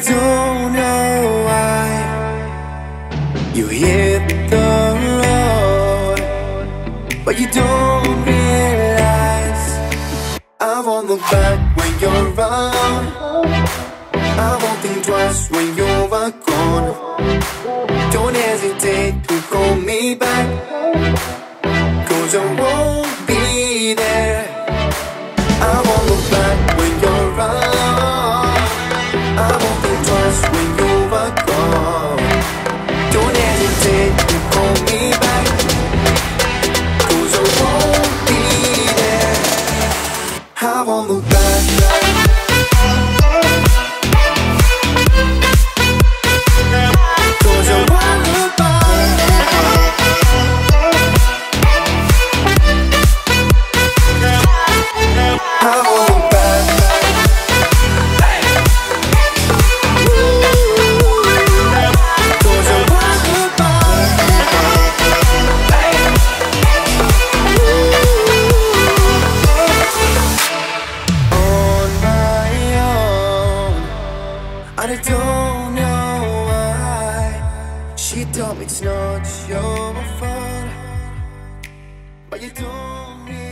don't know why you hit the road, but you don't realize I won't look back when you're around. I won't think twice when you're gone. Don't hesitate to call me back, 'cause I won't be there. I won't look back when you're around. I won't think twice when you're gone. Don't hesitate to call me back, 'cause I won't be there. I won't look back. I don't know why she told me it's not your fault, but you told me